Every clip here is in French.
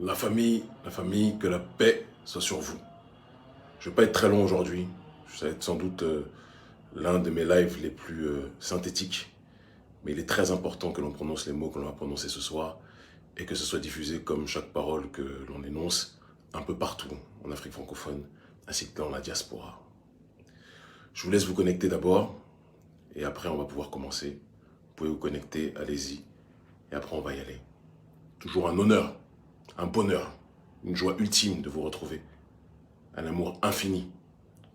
la famille, que la paix soit sur vous. Je ne vais pas être très long aujourd'hui. Ça va être sans doute l'un de mes lives les plus synthétiques. Mais il est très important que l'on prononce les mots que l'on va prononcer ce soir et que ce soit diffusé comme chaque parole que l'on énonce un peu partout en Afrique francophone ainsi que dans la diaspora. Je vous laisse vous connecter d'abord et après on va pouvoir commencer. Vous pouvez vous connecter, allez-y et après on va y aller. Toujours un honneur, un bonheur, une joie ultime de vous retrouver. Un amour infini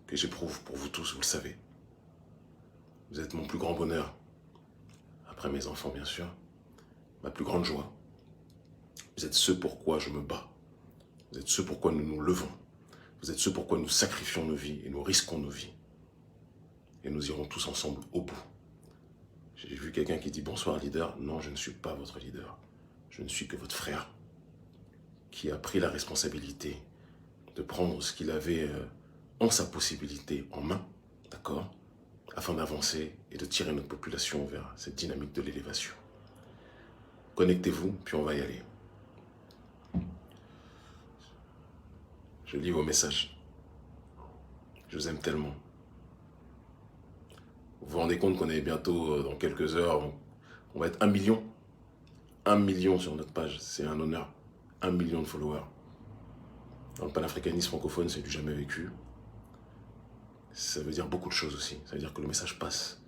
que j'éprouve pour vous tous, vous le savez. Vous êtes mon plus grand bonheur, après mes enfants bien sûr, ma plus grande joie. Vous êtes ceux pourquoi je me bats. Vous êtes ceux pourquoi nous nous levons. Vous êtes ceux pourquoi nous sacrifions nos vies et nous risquons nos vies. Et nous irons tous ensemble au bout. J'ai vu quelqu'un qui dit « Bonsoir leader ». Non, je ne suis pas votre leader. Je ne suis que votre frère qui a pris la responsabilité de prendre ce qu'il avait en sa possibilité en main, d'accord, afin d'avancer et de tirer notre population vers cette dynamique de l'élévation. Connectez-vous, puis on va y aller. Je lis vos messages. Je vous aime tellement. Vous vous rendez compte qu'on est bientôt, dans quelques heures, on va être 1 million. 1 million sur notre page, c'est un honneur. 1 million de followers. Dans le panafricanisme francophone, c'est du jamais vécu. Ça veut dire beaucoup de choses aussi. Ça veut dire que le message passe.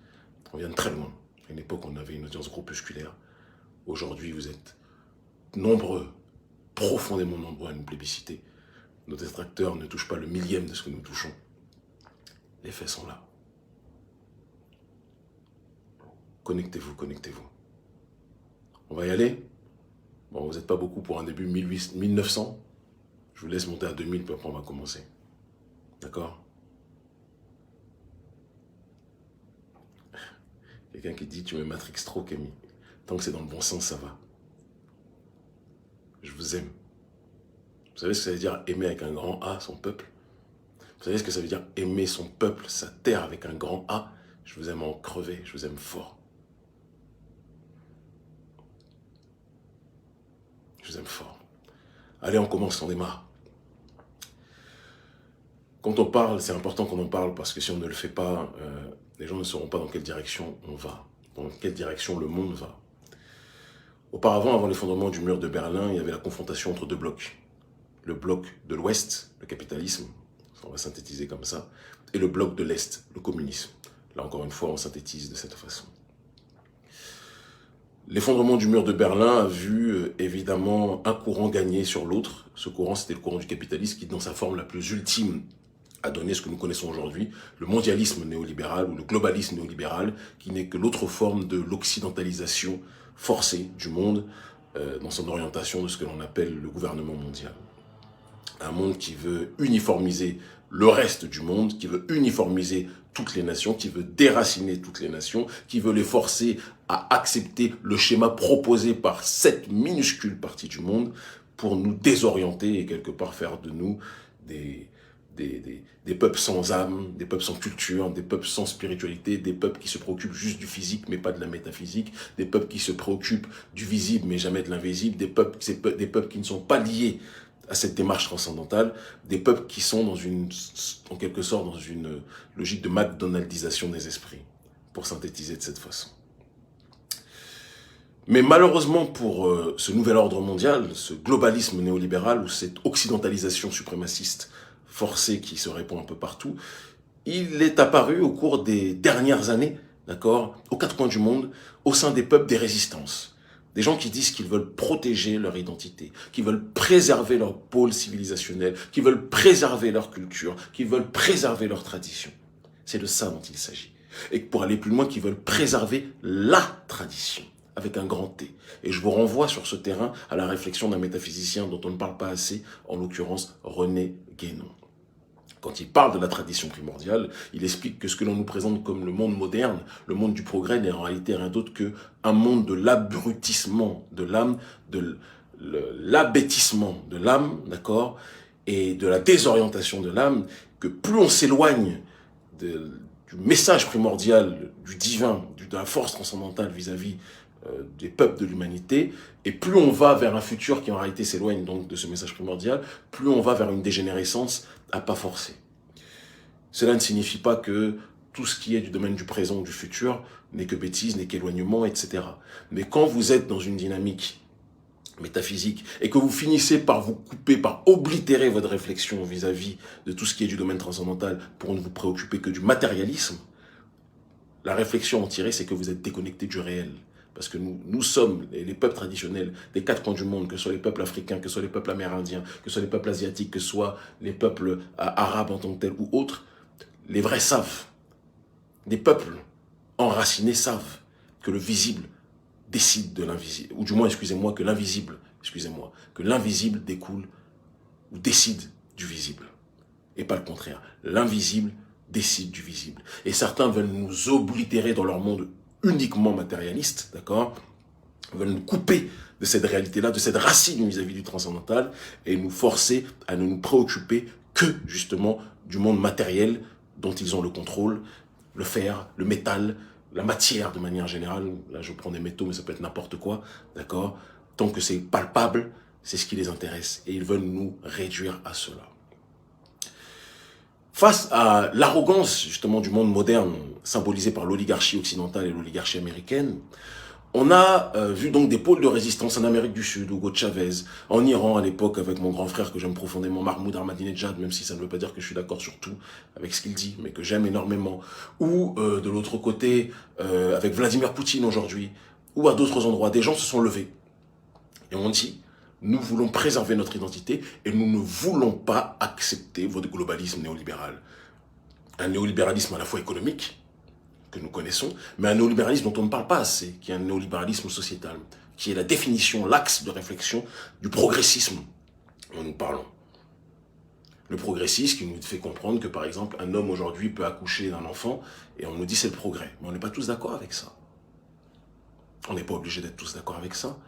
On vient de très loin. À une époque, on avait une audience groupusculaire. Aujourd'hui, vous êtes nombreux, profondément nombreux à nous plébisciter. Nos détracteurs ne touchent pas le millième de ce que nous touchons. Les faits sont là. Connectez-vous, connectez-vous. On va y aller. Bon, vous n'êtes pas beaucoup pour un début, 1900. Je vous laisse monter à 2000, puis après on va commencer. D'accord? Quelqu'un qui dit, tu me matrix trop, Camille. Tant que c'est dans le bon sens, ça va. Je vous aime. Vous savez ce que ça veut dire aimer avec un grand A son peuple? Vous savez ce que ça veut dire aimer son peuple, sa terre avec un grand A? Je vous aime en crever, je vous aime fort. Je vous aime fort. Allez, on commence, on démarre. Quand on parle, c'est important qu'on en parle parce que si on ne le fait pas, les gens ne sauront pas dans quelle direction on va, dans quelle direction le monde va. Auparavant, avant l'effondrement du mur de Berlin, il y avait la confrontation entre deux blocs. Le bloc de l'Ouest, le capitalisme, on va synthétiser comme ça, et le bloc de l'Est, le communisme. Là, encore une fois, on synthétise de cette façon. L'effondrement du mur de Berlin a vu évidemment un courant gagner sur l'autre. Ce courant, c'était le courant du capitalisme qui, dans sa forme la plus ultime, a donné ce que nous connaissons aujourd'hui, le mondialisme néolibéral ou le globalisme néolibéral, qui n'est que l'autre forme de l'occidentalisation forcée du monde dans son orientation de ce que l'on appelle le gouvernement mondial. Un monde qui veut uniformiser le reste du monde, qui veut uniformiser toutes les nations, qui veut déraciner toutes les nations, qui veut les forcer à accepter le schéma proposé par cette minuscule partie du monde pour nous désorienter et quelque part faire de nous des peuples sans âme, des peuples sans culture, des peuples sans spiritualité, des peuples qui se préoccupent juste du physique mais pas de la métaphysique, des peuples qui se préoccupent du visible mais jamais de l'invisible, des peuples qui ne sont pas liés à cette démarche transcendantale, des peuples qui sont en quelque sorte dans une logique de McDonaldisation des esprits, pour synthétiser de cette façon. Mais malheureusement pour ce nouvel ordre mondial, ce globalisme néolibéral ou cette occidentalisation suprémaciste forcée qui se répand un peu partout, il est apparu au cours des dernières années, d'accord, aux quatre coins du monde, au sein des peuples des résistances. Des gens qui disent qu'ils veulent protéger leur identité, qui veulent préserver leur pôle civilisationnel, qui veulent préserver leur culture, qui veulent préserver leur tradition. C'est de ça dont il s'agit. Et pour aller plus loin, qui veulent préserver la tradition, avec un grand T. Et je vous renvoie sur ce terrain à la réflexion d'un métaphysicien dont on ne parle pas assez, en l'occurrence René Guénon. Quand il parle de la tradition primordiale, il explique que ce que l'on nous présente comme le monde moderne, le monde du progrès, n'est en réalité rien d'autre qu'un monde de l'abrutissement de l'âme, de l'abêtissement de l'âme, d'accord, et de la désorientation de l'âme, que plus on s'éloigne du message primordial, du divin, de la force transcendantale vis-à-vis des peuples de l'humanité, et plus on va vers un futur qui en réalité s'éloigne donc de ce message primordial, plus on va vers une dégénérescence à pas forcer. Cela ne signifie pas que tout ce qui est du domaine du présent ou du futur n'est que bêtise, n'est qu'éloignement, etc. Mais quand vous êtes dans une dynamique métaphysique et que vous finissez par vous couper, par oblitérer votre réflexion vis-à-vis de tout ce qui est du domaine transcendantal pour ne vous préoccuper que du matérialisme, la réflexion en tirée, c'est que vous êtes déconnecté du réel. Parce que nous sommes les peuples traditionnels des quatre coins du monde, que ce soit les peuples africains, que ce soit les peuples amérindiens, que ce soit les peuples asiatiques, que ce soit les peuples arabes en tant que tels ou autres. Les vrais savent, des peuples enracinés savent que le visible décide de l'invisible, ou du moins, excusez-moi, que l'invisible découle ou décide du visible, et pas le contraire. L'invisible décide du visible. Et certains veulent nous oblitérer dans leur monde uniquement matérialiste, d'accord ? Veulent nous couper de cette réalité-là, de cette racine vis-à-vis du transcendantal, et nous forcer à ne nous préoccuper que, justement, du monde matériel dont ils ont le contrôle, le fer, le métal, la matière de manière générale. Là, je prends des métaux, mais ça peut être n'importe quoi, d'accord ? Tant que c'est palpable, c'est ce qui les intéresse, et ils veulent nous réduire à cela. Face à l'arrogance, justement, du monde moderne, symbolisée par l'oligarchie occidentale et l'oligarchie américaine, on a vu donc des pôles de résistance en Amérique du Sud, Hugo Chavez, en Iran à l'époque avec mon grand frère que j'aime profondément, Mahmoud Ahmadinejad, même si ça ne veut pas dire que je suis d'accord sur tout avec ce qu'il dit, mais que j'aime énormément, ou de l'autre côté avec Vladimir Poutine aujourd'hui, ou à d'autres endroits, des gens se sont levés et ont dit: nous voulons préserver notre identité et nous ne voulons pas accepter votre globalisme néolibéral. Un néolibéralisme à la fois économique, que nous connaissons, mais un néolibéralisme dont on ne parle pas assez, qui est un néolibéralisme sociétal, qui est la définition, l'axe de réflexion du progressisme dont nous parlons. Le progressisme qui nous fait comprendre que, par exemple, un homme aujourd'hui peut accoucher d'un enfant et on nous dit c'est le progrès. Mais on n'est pas tous d'accord avec ça. On n'est pas obligé d'être tous d'accord avec ça.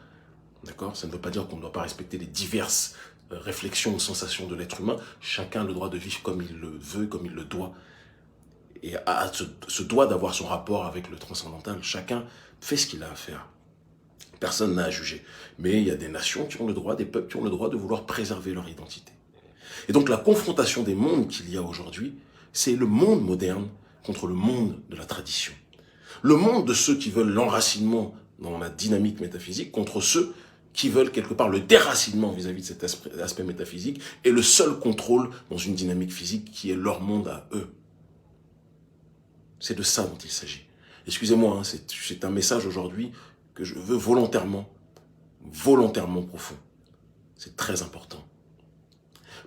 D'accord ? Ça ne veut pas dire qu'on ne doit pas respecter les diverses réflexions ou sensations de l'être humain. Chacun a le droit de vivre comme il le veut, comme il le doit. Et se doit d'avoir son rapport avec le transcendantal. Chacun fait ce qu'il a à faire. Personne n'a à juger. Mais il y a des nations qui ont le droit, des peuples qui ont le droit de vouloir préserver leur identité. Et donc la confrontation des mondes qu'il y a aujourd'hui, c'est le monde moderne contre le monde de la tradition. Le monde de ceux qui veulent l'enracinement dans la dynamique métaphysique contre ceux qui veulent quelque part le déracinement vis-à-vis de cet aspect métaphysique et le seul contrôle dans une dynamique physique qui est leur monde à eux. C'est de ça dont il s'agit. Excusez-moi, hein, c'est un message aujourd'hui que je veux volontairement profond. C'est très important.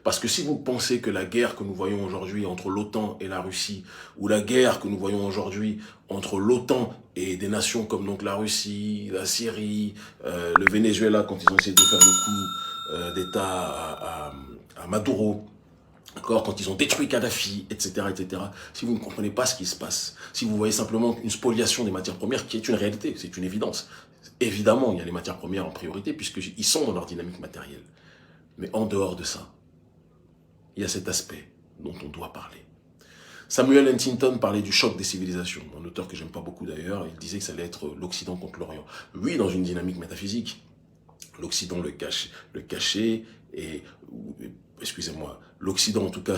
Parce que si vous pensez que la guerre que nous voyons aujourd'hui entre l'OTAN et la Russie, ou la guerre que nous voyons aujourd'hui entre l'OTAN et des nations comme donc la Russie, la Syrie, le Venezuela, quand ils ont essayé de faire le coup d'État à Maduro, encore quand ils ont détruit Kadhafi, etc., etc. Si vous ne comprenez pas ce qui se passe, si vous voyez simplement une spoliation des matières premières, qui est une réalité, c'est une évidence. Évidemment, il y a les matières premières en priorité, puisqu'ils sont dans leur dynamique matérielle. Mais en dehors de ça, il y a cet aspect dont on doit parler. Samuel Huntington parlait du choc des civilisations, un auteur que j'aime pas beaucoup d'ailleurs. Il disait que ça allait être l'Occident contre l'Orient. Oui, dans une dynamique métaphysique. L'Occident le cachait et excusez-moi, l'Occident en tout cas,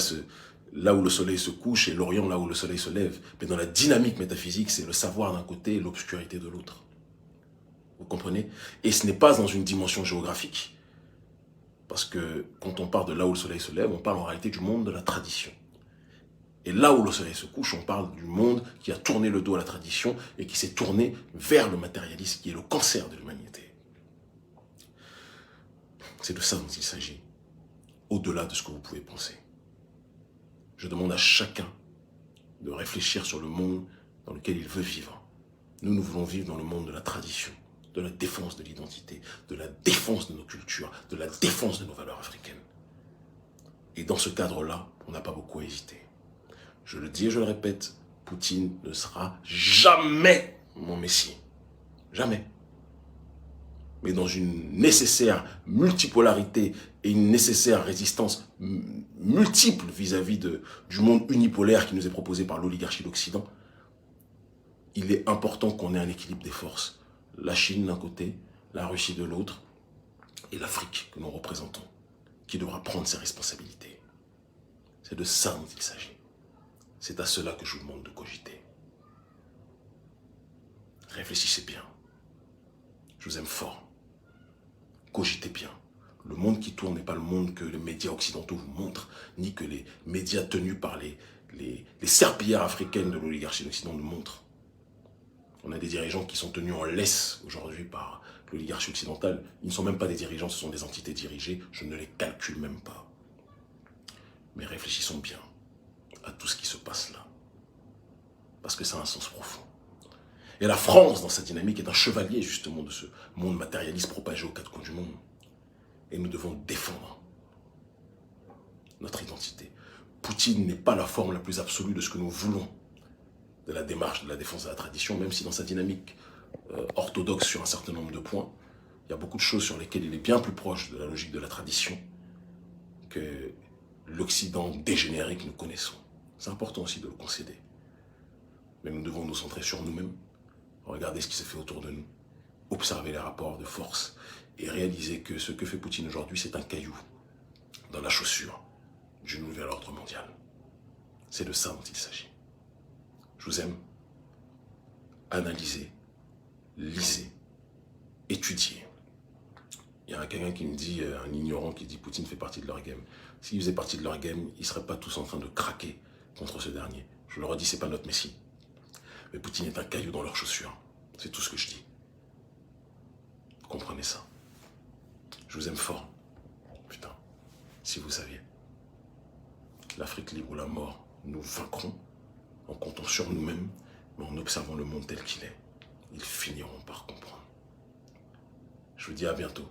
là où le soleil se couche et l'Orient là où le soleil se lève. Mais dans la dynamique métaphysique, c'est le savoir d'un côté et l'obscurité de l'autre. Vous comprenez? Et ce n'est pas dans une dimension géographique. Parce que quand on parle de là où le soleil se lève, on parle en réalité du monde de la tradition. Et là où le soleil se couche, on parle du monde qui a tourné le dos à la tradition et qui s'est tourné vers le matérialisme, qui est le cancer de l'humanité. C'est de ça dont il s'agit, au-delà de ce que vous pouvez penser. Je demande à chacun de réfléchir sur le monde dans lequel il veut vivre. Nous voulons vivre dans le monde de la tradition, de la défense de l'identité, de la défense de nos cultures, de la défense de nos valeurs africaines. Et dans ce cadre-là, on n'a pas beaucoup à hésiter. Je le dis et je le répète, Poutine ne sera jamais mon messie. Jamais. Mais dans une nécessaire multipolarité et une nécessaire résistance multiple vis-à-vis du monde unipolaire qui nous est proposé par l'oligarchie d'Occident, il est important qu'on ait un équilibre des forces. la Chine d'un côté, la Russie de l'autre, et l'Afrique que nous représentons, qui devra prendre ses responsabilités. C'est de ça dont il s'agit. C'est à cela que je vous demande de cogiter. Réfléchissez bien. Je vous aime fort. Cogitez bien. Le monde qui tourne n'est pas le monde que les médias occidentaux vous montrent, ni que les médias tenus par les serpillères africaines de l'oligarchie d'Occident nous montrent. On a des dirigeants qui sont tenus en laisse aujourd'hui par l'oligarchie occidentale. Ils ne sont même pas des dirigeants, ce sont des entités dirigées. Je ne les calcule même pas. Mais réfléchissons bien à tout ce qui se passe là. Parce que ça a un sens profond. Et la France, dans sa dynamique, est un chevalier justement de ce monde matérialiste propagé aux quatre coins du monde. Et nous devons défendre notre identité. Poutine n'est pas la forme la plus absolue de ce que nous voulons de la démarche de la défense de la tradition, même si dans sa dynamique orthodoxe sur un certain nombre de points, il y a beaucoup de choses sur lesquelles il est bien plus proche de la logique de la tradition que l'Occident dégénéré que nous connaissons. C'est important aussi de le concéder. Mais nous devons nous centrer sur nous-mêmes, regarder ce qui se fait autour de nous, observer les rapports de force et réaliser que ce que fait Poutine aujourd'hui, c'est un caillou dans la chaussure du nouvel ordre mondial. C'est de ça dont il s'agit. Je vous aime. Analysez, lisez, étudiez. Il y a quelqu'un qui me dit, un ignorant qui dit Poutine fait partie de leur game. S'il faisait partie de leur game, ils ne seraient pas tous en train de craquer contre ce dernier. Je le redis, ce n'est pas notre messie. Mais Poutine est un caillou dans leurs chaussures. C'est tout ce que je dis. Comprenez ça. Je vous aime fort. Putain, si vous saviez. L'Afrique libre ou la mort, nous vaincrons en comptant sur nous-mêmes, mais en observant le monde tel qu'il est. Ils finiront par comprendre. Je vous dis à bientôt.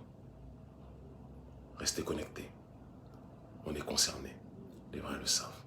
Restez connectés. On est concernés. Les vrais le savent.